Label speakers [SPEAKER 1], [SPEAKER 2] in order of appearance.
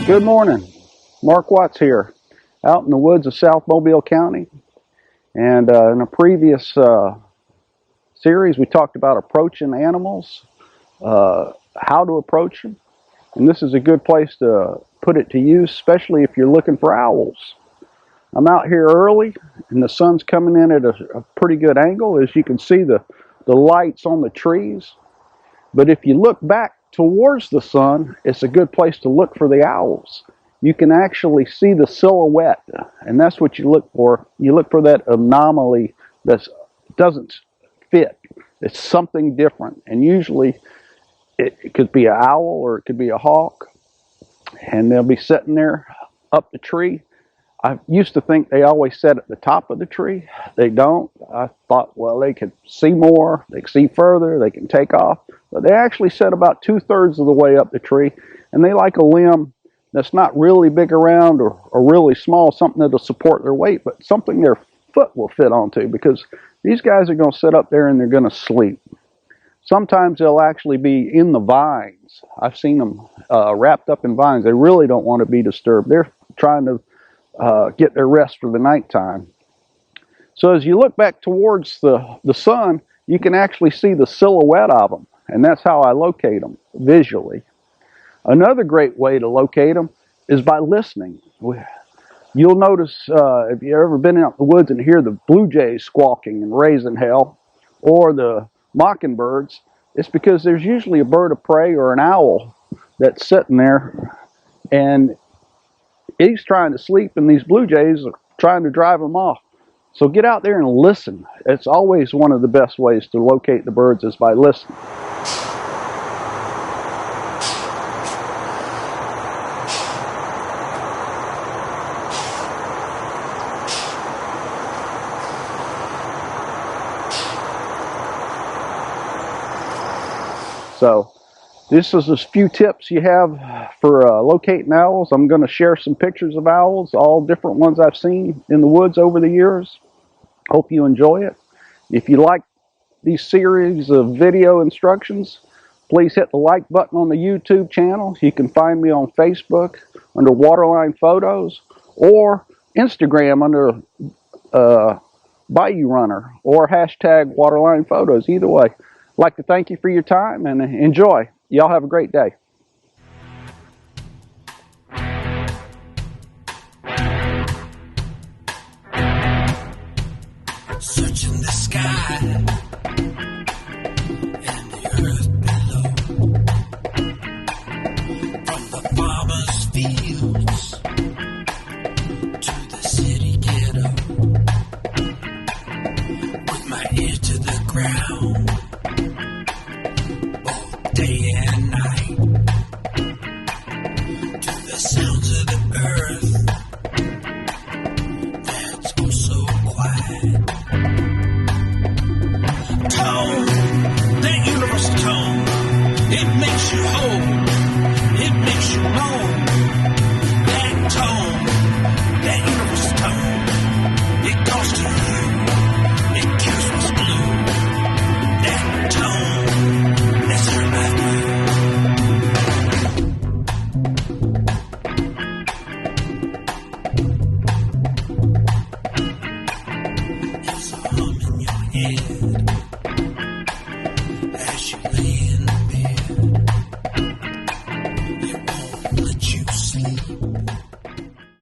[SPEAKER 1] Good morning. Mark Watts here, out in the woods of South Mobile County. And in a previous series, we talked about approaching animals, how to approach them. And this is a good place to put it to use, especially if you're looking for owls. I'm out here early, and the sun's coming in at a pretty good angle. As you can see, the lights on the trees. But if you look back towards the sun, it's a good place to look for the owls. You can actually see the silhouette, and that's what you look for. You look for that anomaly that doesn't fit. It's something different, and usually it could be an owl or it could be a hawk, and they'll be sitting there up the tree. I used to think they always sat at the top of the tree. They don't. I thought, well, they could see more, they can see further, they can take off. But they actually sit about 2/3 of the way up the tree, and they like a limb that's not really big around or really small, something that'll support their weight, but something their foot will fit onto, because these guys are going to sit up there and they're going to sleep. Sometimes they'll actually be in the vines. I've seen them wrapped up in vines. They really don't want to be disturbed. They're trying to get their rest for the nighttime. So as you look back towards the sun, you can actually see the silhouette of them, and that's how I locate them visually. Another great way to locate them is by listening. You'll notice, if you've ever been out in the woods and hear the blue jays squawking and raising hell, or the mockingbirds, it's because there's usually a bird of prey or an owl that's sitting there, and he's trying to sleep, and these blue jays are trying to drive him off. So get out there and listen. It's always one of the best ways to locate the birds, is by listening. So this is a few tips you have for locating owls. I'm going to share some pictures of owls, all different ones I've seen in the woods over the years. Hope you enjoy it. If you like these series of video instructions, please hit the like button on the YouTube channel. You can find me on Facebook under Waterline Photos, or Instagram under Bayou Runner, or hashtag Waterline Photos. Either way, I'd like to thank you for your time and enjoy. Y'all have a great day.
[SPEAKER 2] Searching the sky and the earth below, from the farmer's fields to the city ghetto, with my ear to the ground, both day and night, to the sounds of the earth that's oh so quiet. Tone, that universal tone, it makes you whole, it makes you moan. That tone, that universal tone, it calls to you, it cures what's blue. That tone, that's heard by you. It's a hum in your head.